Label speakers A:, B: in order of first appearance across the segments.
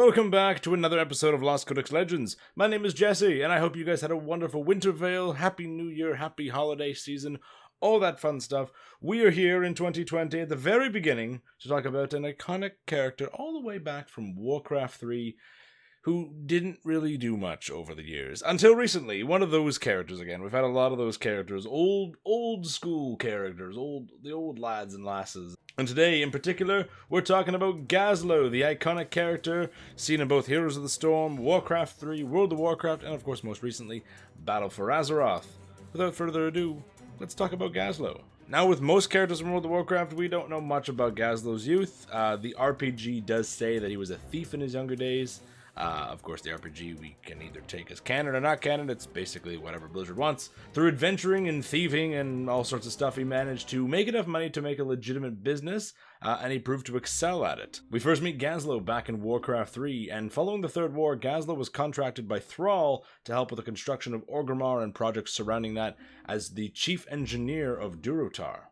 A: Welcome back to another episode of Lost Codex Legends. My name is Jesse, and I hope you guys had a wonderful Wintervale, Happy New Year, Happy Holiday Season, all that fun stuff. We are here in 2020 at the very beginning to talk about an iconic character all the way back from Warcraft 3 who didn't really do much over the years. Until recently, one of those characters again. We've had a lot of those characters, old school characters, the old lads and lasses. And today, in particular, we're talking about Gazlowe, the iconic character seen in both Heroes of the Storm, Warcraft 3, World of Warcraft, and of course most recently, Battle for Azeroth. Without further ado, let's talk about Gazlowe. Now, with most characters from World of Warcraft, we don't know much about Gazlowe's youth. The RPG does say that he was a thief in his younger days. Of course, the RPG we can either take as canon or not canon. It's basically whatever Blizzard wants. Through adventuring and thieving and all sorts of stuff, he managed to make enough money to make a legitimate business, and he proved to excel at it. We first meet Gazlowe back in Warcraft 3, and following the Third War, Gazlowe was contracted by Thrall to help with the construction of Orgrimmar and projects surrounding that as the chief engineer of Durotar.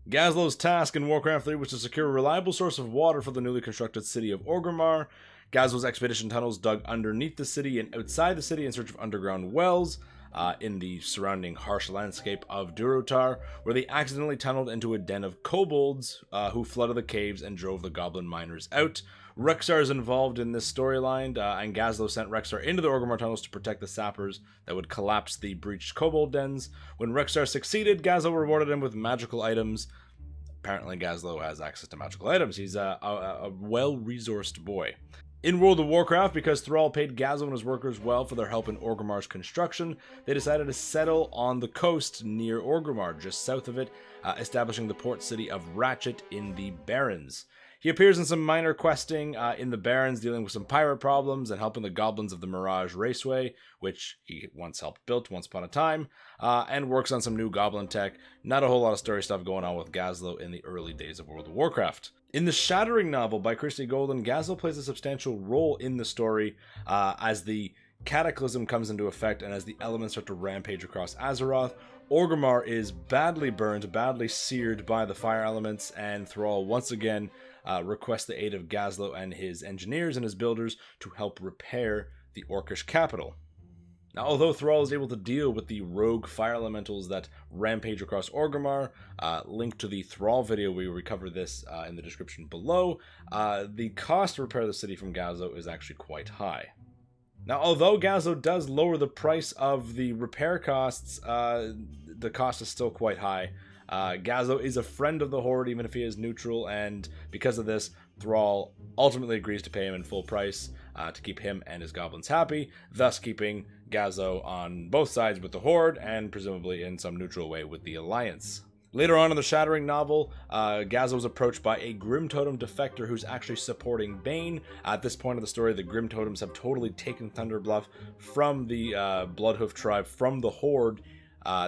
A: Gazlowe's task in Warcraft 3 was to secure a reliable source of water for the newly constructed city of Orgrimmar. Gazlowe's expedition tunnels dug underneath the city and outside the city in search of underground wells in the surrounding harsh landscape of Durotar, where they accidentally tunneled into a den of kobolds who flooded the caves and drove the goblin miners out. Rexxar is involved in this storyline, and Gazlowe sent Rexxar into the Orgrimmar tunnels to protect the sappers that would collapse the breached kobold dens. When Rexxar succeeded, Gazlowe rewarded him with magical items. Apparently Gazlowe has access to magical items. He's a well-resourced boy. In World of Warcraft, because Thrall paid Gazlowe and his workers well for their help in Orgrimmar's construction, they decided to settle on the coast near Orgrimmar, just south of it, establishing the port city of Ratchet in the Barrens. He appears in some minor questing in the Barrens, dealing with some pirate problems and helping the goblins of the Mirage Raceway, which he once helped build once upon a time, and works on some new goblin tech. Not a whole lot of story stuff going on with Gazlowe in the early days of World of Warcraft. In the Shattering novel by Christie Golden, Gazlowe plays a substantial role in the story as the Cataclysm comes into effect and as the elements start to rampage across Azeroth. Orgrimmar is badly burned, badly seared by the fire elements, and Thrall once again requests the aid of Gazlowe and his engineers and his builders to help repair the Orcish capital. Now, although Thrall is able to deal with the rogue fire elementals that rampage across Orgrimmar, link to the Thrall video, we will cover this in the description below, the cost to repair the city from Gazlowe is actually quite high. Now, although Gazlowe does lower the price of the repair costs, the cost is still quite high. Gazlowe is a friend of the Horde, even if he is neutral, and because of this, Thrall ultimately agrees to pay him in full price to keep him and his goblins happy, thus keeping Gazlowe on both sides with the Horde, and presumably in some neutral way with the Alliance. Later on in the Shattering novel, Gazlowe is approached by a Grim Totem defector who's actually supporting Bane. At this point of the story, the Grim Totems have totally taken Thunderbluff from the Bloodhoof tribe, from the Horde.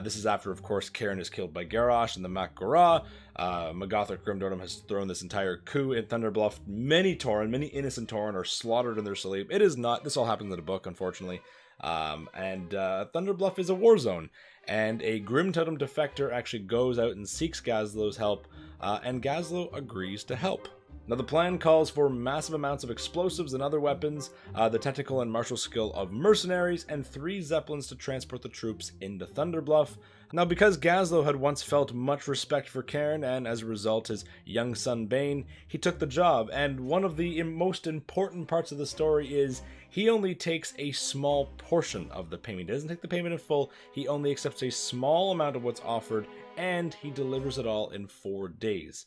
A: This is after, of course, Cairn is killed by Garrosh and the Mak-Gora. Magothic Grim Totem has thrown this entire coup in Thunderbluff. Many innocent Tauren are slaughtered in their sleep. It is not, this all happens in the book, unfortunately. Thunderbluff is a war zone, and a Grim Totem defector actually goes out and seeks Gazlowe's help, and Gazlowe agrees to help. Now, the plan calls for massive amounts of explosives and other weapons, the technical and martial skill of mercenaries, and 3 Zeppelins to transport the troops into Thunderbluff. Now, because Gazlowe had once felt much respect for Cairn, and as a result his young son Bane, he took the job, and one of the most important parts of the story is he only takes a small portion of the payment. He doesn't take the payment in full, he only accepts a small amount of what's offered, and he delivers it all in 4 days.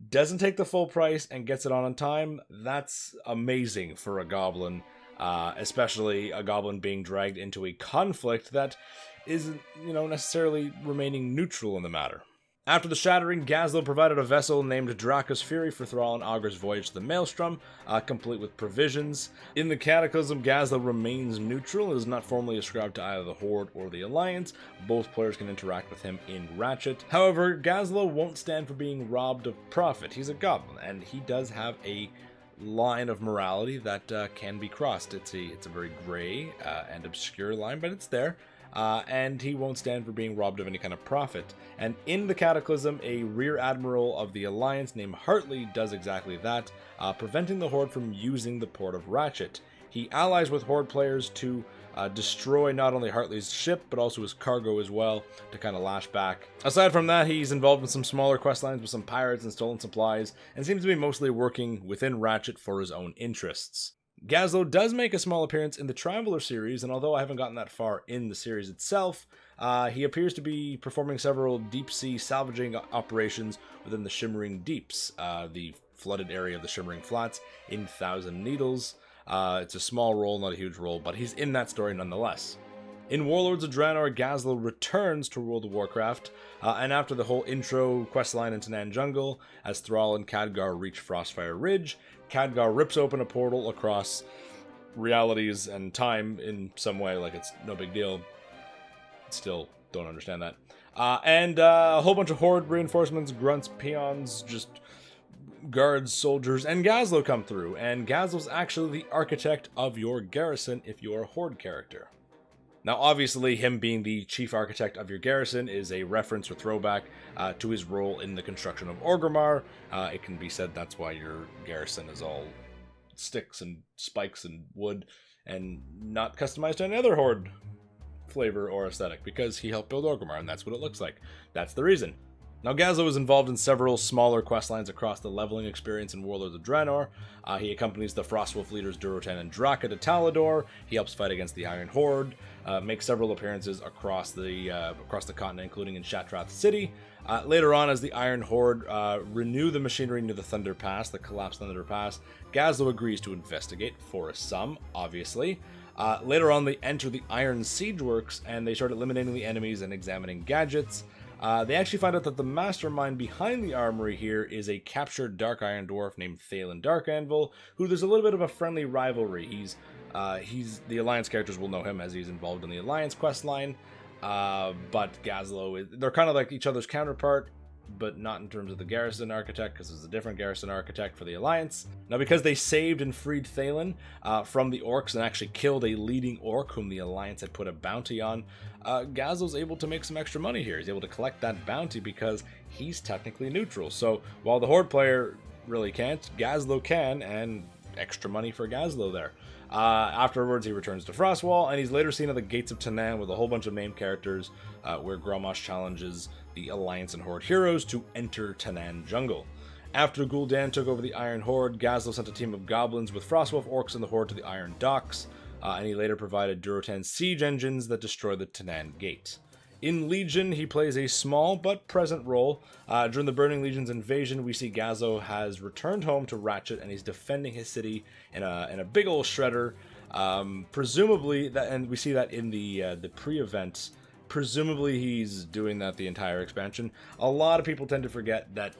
A: Doesn't take the full price and gets it on time. That's amazing for a goblin, especially a goblin being dragged into a conflict that isn't, necessarily remaining neutral in the matter. After the Shattering, Gazlowe provided a vessel named Draka's Fury for Thrall and Augur's voyage to the Maelstrom, complete with provisions. In the Cataclysm, Gazlowe remains neutral and is not formally ascribed to either the Horde or the Alliance. Both players can interact with him in Ratchet. However, Gazlowe won't stand for being robbed of profit. He's a goblin, and he does have a line of morality that can be crossed. It's a very gray and obscure line, but it's there. and he won't stand for being robbed of any kind of profit. And in the Cataclysm, a Rear Admiral of the Alliance named Hartley does exactly that, preventing the Horde from using the port of Ratchet. He allies with Horde players to destroy not only Hartley's ship, but also his cargo as well, to kind of lash back. Aside from that, he's involved in some smaller questlines with some pirates and stolen supplies, and seems to be mostly working within Ratchet for his own interests. Gazlowe does make a small appearance in the Traveler series, and although I haven't gotten that far in the series itself, he appears to be performing several deep-sea salvaging operations within the Shimmering Deeps, the flooded area of the Shimmering Flats in Thousand Needles. It's a small role, not a huge role, but he's in that story nonetheless. In Warlords of Draenor, Gazlowe returns to World of Warcraft, and after the whole intro questline in Tanaan Jungle, as Thrall and Khadgar reach Frostfire Ridge, Khadgar rips open a portal across realities and time in some way, like it's no big deal. Still don't understand that. And a whole bunch of Horde reinforcements, grunts, peons, just guards, soldiers, and Gazlowe come through, and Gazlowe's actually the architect of your garrison if you're a Horde character. Now, obviously, him being the chief architect of your garrison is a reference or throwback to his role in the construction of Orgrimmar. It can be said that's why your garrison is all sticks and spikes and wood, and not customized to any other Horde flavor or aesthetic, because he helped build Orgrimmar, and that's what it looks like. That's the reason. Now, Gazlowe is involved in several smaller questlines across the leveling experience in Warlords of Draenor. He accompanies the Frostwolf leaders Durotan and Draka to Talador. He helps fight against the Iron Horde, makes several appearances across the continent, including in Shatrath City. Later on, as the Iron Horde renew the machinery near the Thunder Pass, the collapsed Thunder Pass, Gazlowe agrees to investigate, for a sum, obviously. Later on, they enter the Iron Siege Works, and they start eliminating the enemies and examining gadgets. They actually find out that the mastermind behind the armory here is a captured Dark Iron Dwarf named Thalen Darkanvil, who there's a little bit of a friendly rivalry. He's the Alliance characters will know him as he's involved in the Alliance questline, but Gazlowe, they're kind of like each other's counterpart, but not in terms of the garrison architect, because there's a different garrison architect for the Alliance. Now, because they saved and freed Thalen from the Orcs and actually killed a leading Orc whom the Alliance had put a bounty on, Gazlowe's able to make some extra money here. He's able to collect that bounty because he's technically neutral. So while the Horde player really can't, Gazlowe can, and extra money for Gazlowe there. Afterwards, he returns to Frostwall, and he's later seen at the Gates of Tanaan with a whole bunch of named characters, where Grommash challenges the Alliance and Horde heroes to enter Tanaan Jungle. After Gul'dan took over the Iron Horde, Gazlowe sent a team of goblins with Frostwolf orcs and the Horde to the Iron Docks, and he later provided Durotan's siege engines that destroy the Tanaan Gate. In Legion, he plays a small but present role. During the Burning Legion's invasion, we see Gazlowe has returned home to Ratchet, and he's defending his city in a big old shredder. Presumably, and we see that in the pre-event. Presumably, he's doing that the entire expansion. A lot of people tend to forget that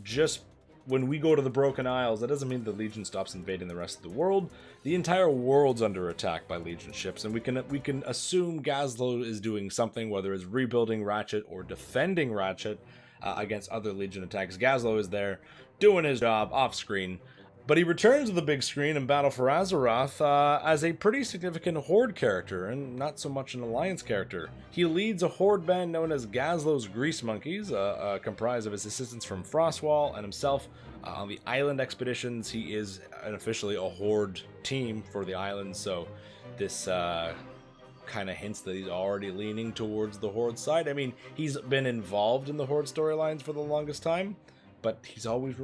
A: just when we go to the Broken Isles, that doesn't mean the Legion stops invading the rest of the world. The entire world's under attack by Legion ships, and we can assume Gazlowe is doing something, whether it's rebuilding Ratchet or defending Ratchet against other Legion attacks. Gazlowe is there doing his job off screen, but he returns to the big screen in Battle for Azeroth as a pretty significant Horde character, and not so much an Alliance character. He leads a Horde band known as Gazlowe's Grease Monkeys, comprised of his assistants from Frostwall and himself. On the island expeditions, he is officially a Horde team for the island, so this kind of hints that he's already leaning towards the Horde side. I mean, he's been involved in the Horde storylines for the longest time, but he's always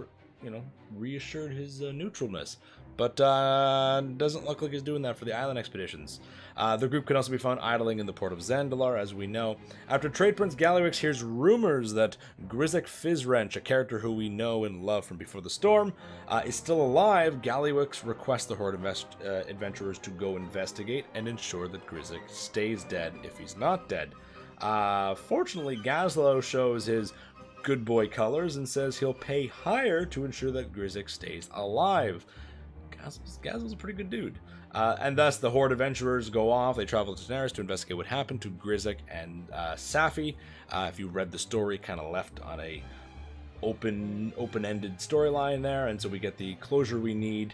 A: reassured his neutralness, but doesn't look like he's doing that for the island expeditions. The group can also be found idling in the port of Zandalar, as we know. After Trade Prince Gallywix hears rumors that Grizzek Fizzwrench, a character who we know and love from Before the Storm, is still alive, Gallywix requests the Horde adventurers to go investigate and ensure that Grizzek stays dead if he's not dead. Fortunately, Gazlowe shows his good boy colors and says he'll pay higher to ensure that Grizzek stays alive. Gazlowe's a pretty good dude. And thus the Horde adventurers go off. They travel to Daenerys to investigate what happened to Grizzek and Safi. If you read the story, kind of left on a open-ended storyline there, and so we get the closure we need.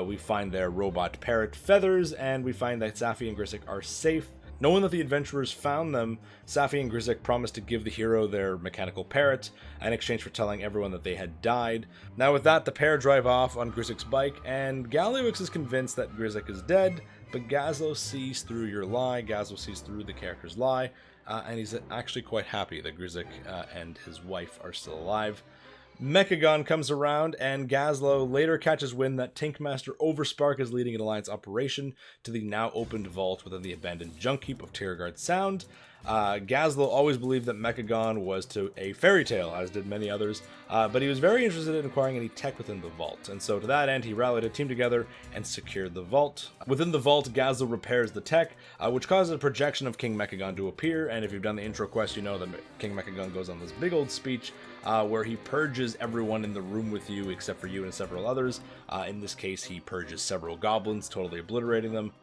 A: We find their robot parrot feathers, and we find that Safi and Grizzek are safe. Knowing that the adventurers found them, Safi and Grizzek promised to give the hero their mechanical parrot in exchange for telling everyone that they had died. Now with that, the pair drive off on Grizzek's bike, and Gazlowe is convinced that Grizzek is dead, but Gazlowe sees through your lie, Gazlowe sees through the character's lie, and he's actually quite happy that Grizzek and his wife are still alive. Mechagon comes around, and Gazlowe later catches wind that Tankmaster Overspark is leading an Alliance operation to the now opened vault within the abandoned junk heap of Tiergard Sound. Gazlowe always believed that Mechagon was to a fairy tale, as did many others, but he was very interested in acquiring any tech within the vault, and so to that end he rallied a team together and secured the vault. Within the vault, Gazlowe repairs the tech, which causes a projection of King Mechagon to appear, and if you've done the intro quest, you know that King Mechagon goes on this big old speech where he purges everyone in the room with you except for you and several others. In this case, he purges several goblins, totally obliterating them.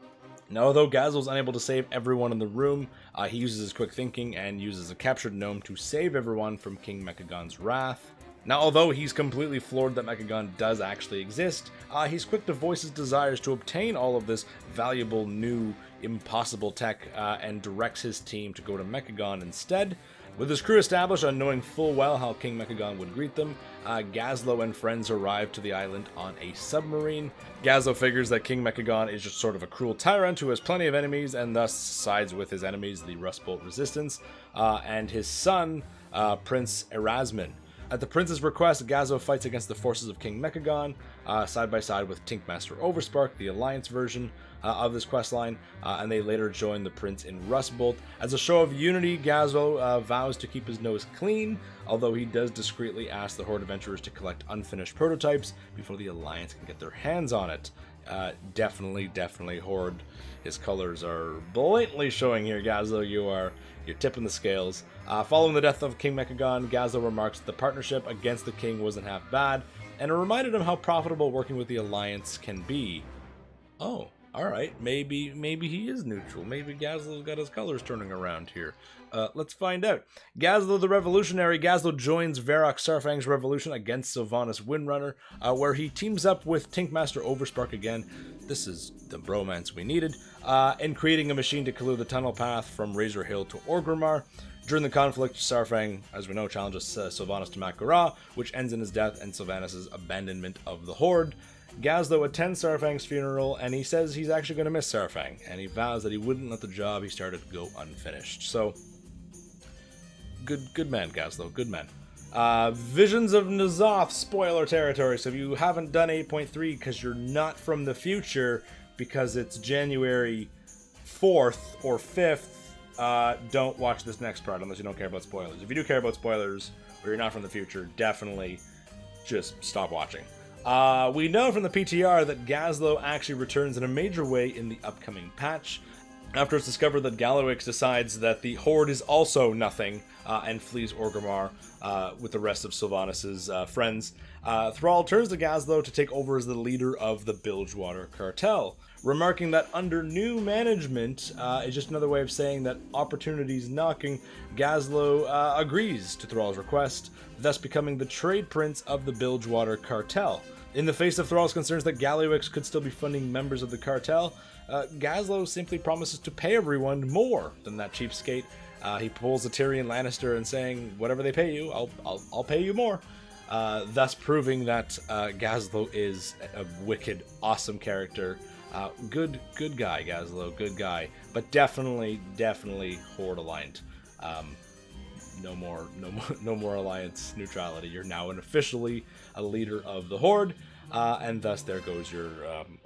A: Now, although Gazlowe's unable to save everyone in the room, he uses his quick thinking and uses a captured gnome to save everyone from King Mechagon's wrath. Now, although he's completely floored that Mechagon does actually exist, he's quick to voice his desires to obtain all of this valuable, new, impossible tech, and directs his team to go to Mechagon instead. With his crew established on knowing full well how King Mechagon would greet them, Gazlowe and friends arrive to the island on a submarine. Gazlowe figures that King Mechagon is just sort of a cruel tyrant who has plenty of enemies and thus sides with his enemies, the Rustbolt Resistance, and his son, Prince Erasmin. At the prince's request, Gazlowe fights against the forces of King Mechagon, side by side with Tankmaster Overspark, the Alliance version of this questline, and they later join the prince in Rustbolt. As a show of unity, Gazlowe vows to keep his nose clean, although he does discreetly ask the Horde adventurers to collect unfinished prototypes before the Alliance can get their hands on it. Definitely Horde. His colors are blatantly showing here, Gazlowe. You're tipping the scales. Following the death of King Mechagon, Gazlowe remarks that the partnership against the king wasn't half bad, and it reminded him how profitable working with the Alliance can be. Oh, alright, maybe he is neutral. Maybe Gazlowe's got his colors turning around here. Let's find out. Gazlowe the Revolutionary. Gazlowe joins Varrock Sarfang's revolution against Sylvanas Windrunner, where he teams up with Tankmaster Overspark again. This is the bromance we needed, in creating a machine to clear the tunnel path from Razor Hill to Orgrimmar. During the conflict, Sarfang, as we know, challenges Sylvanas to Mak-Ora, which ends in his death and Sylvanas' abandonment of the Horde. Gazlowe attends Sarfang's funeral, and he says he's actually going to miss Sarfang, and he vows that he wouldn't let the job he started go unfinished. So, good man, Gazlowe, good man. Visions of N'Zoth, spoiler territory, so if you haven't done 8.3 because you're not from the future, because it's January 4th or 5th, don't watch this next part unless you don't care about spoilers. If you do care about spoilers, or you're not from the future, definitely just stop watching. We know from the PTR that Gazlowe actually returns in a major way in the upcoming patch. After it's discovered that Gallowix decides that the Horde is also nothing, and flees Orgrimmar with the rest of Sylvanas' friends, Thrall turns to Gazlowe to take over as the leader of the Bilgewater cartel, remarking that under new management is just another way of saying that opportunity's knocking. Gazlowe agrees to Thrall's request, thus becoming the trade prince of the Bilgewater cartel. In the face of Thrall's concerns that Gallowix could still be funding members of the cartel, Gazlowe simply promises to pay everyone more than that cheapskate. He pulls a Tyrion Lannister and saying, whatever they pay you, I'll pay you more. Thus proving that Gazlowe is a wicked, awesome character. Good guy, Gazlowe, good guy. But definitely Horde aligned. No more Alliance neutrality. You're now officially a leader of the Horde, and thus there goes your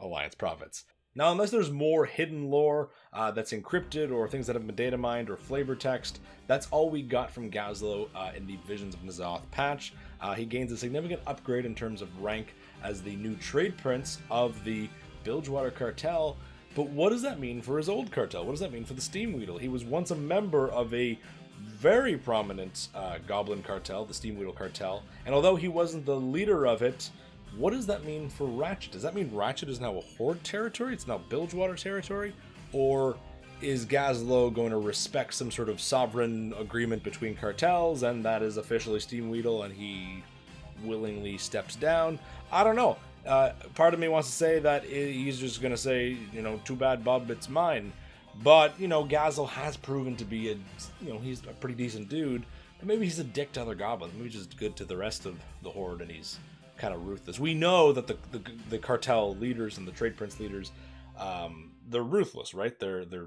A: Alliance profits. Now, unless there's more hidden lore that's encrypted or things that have been data mined or flavor text, that's all we got from Gazlowe in the Visions of N'Zoth patch. He gains a significant upgrade in terms of rank as the new trade prince of the Bilgewater cartel. But what does that mean for his old cartel? What does that mean for the Steamweedle? He was once a member of a very prominent goblin cartel, the Steamweedle cartel, and although he wasn't the leader of it, what does that mean for Ratchet? Does that mean Ratchet is now a Horde territory? It's now Bilgewater territory? Or is Gazlowe going to respect some sort of sovereign agreement between cartels and that is officially Steamweedle and he willingly steps down? I don't know. Part of me wants to say that he's just going to say, too bad, bub, it's mine. But, Gazlowe has proven to be he's a pretty decent dude. But maybe he's a dick to other goblins. Maybe he's just good to the rest of the Horde, and he's kind of ruthless. We know that the cartel leaders and the trade prince leaders, they're ruthless, right? They're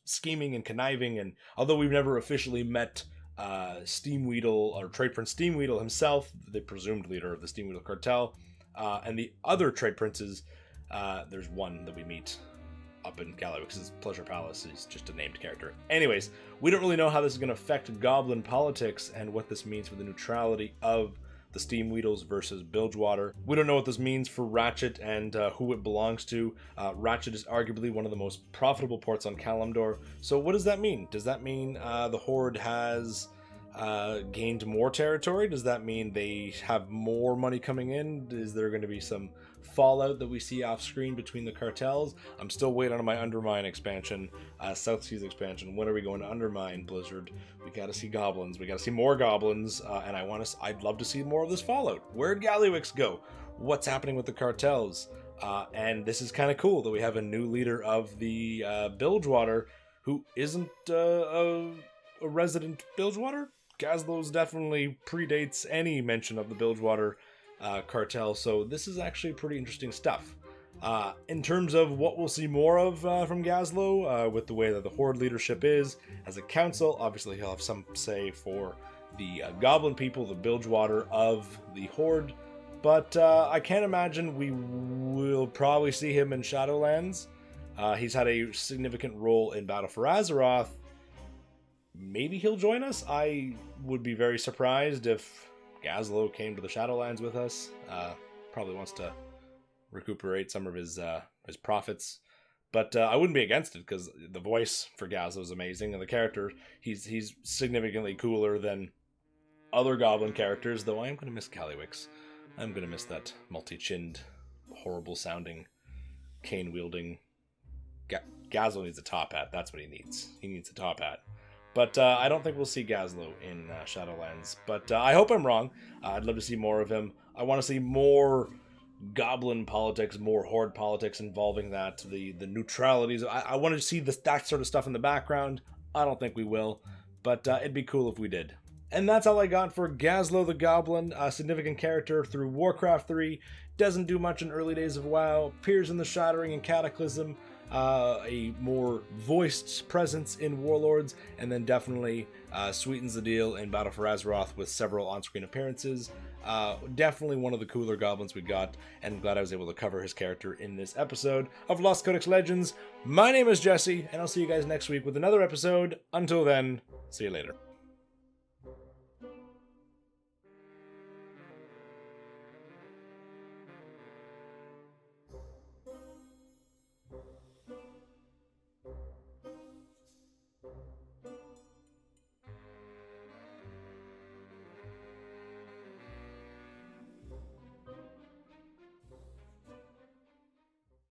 A: scheming and conniving, and although we've never officially met Steamweedle or Trade Prince Steamweedle himself, the presumed leader of the Steamweedle cartel, and the other trade princes, there's one that we meet up in Gazlowe because it's Pleasure Palace. He's just a named character. Anyways, we don't really know how this is going to affect goblin politics and what this means for the neutrality of the Steamweedles versus Bilgewater. We don't know what this means for Ratchet and who it belongs to. Ratchet is arguably one of the most profitable ports on Kalimdor. So what does that mean? Does that mean the Horde has gained more territory? Does that mean they have more money coming in? Is there going to be some fallout that we see off screen between the cartels? I'm still waiting on my Undermine expansion, South Seas expansion. When are we going to Undermine, Blizzard? We got to see goblins. We got to see more goblins, and I'd love to see more of this fallout. Where'd Gallywix go? What's happening with the cartels? And this is kind of cool that we have a new leader of the Bilgewater who isn't a resident Bilgewater. Gazlowe's definitely predates any mention of the Bilgewater cartel, so this is actually pretty interesting stuff. In terms of what we'll see more of from Gazlowe, with the way that the Horde leadership is as a council, obviously he'll have some say for the goblin people, the Bilgewater of the Horde, but I can't imagine we will probably see him in Shadowlands. He's had a significant role in Battle for Azeroth. Maybe he'll join us. I would be very surprised if Gazlowe came to the Shadowlands with us. Probably wants to recuperate some of his profits, but I wouldn't be against it because the voice for Gazlowe is amazing, and the character he's significantly cooler than other goblin characters. Though I am going to miss Gallywix. I'm going to miss that multi-chinned, horrible-sounding, cane-wielding. Gazlowe needs a top hat. That's what he needs. He needs a top hat. But I don't think we'll see Gazlowe in Shadowlands. But I hope I'm wrong. I'd love to see more of him. I want to see more goblin politics, more Horde politics involving that, the neutralities. I want to see that sort of stuff in the background. I don't think we will, but it'd be cool if we did. And that's all I got for Gazlowe the Goblin, a significant character through Warcraft 3. Doesn't do much in early days of WoW. Appears in the Shattering and Cataclysm. A more voiced presence in Warlords, and then definitely sweetens the deal in Battle for Azeroth with several on-screen appearances. Definitely one of the cooler goblins we got, and I'm glad I was able to cover his character in this episode of Lost Codex Legends. My name is Jesse, and I'll see you guys next week with another episode. Until then, see you later.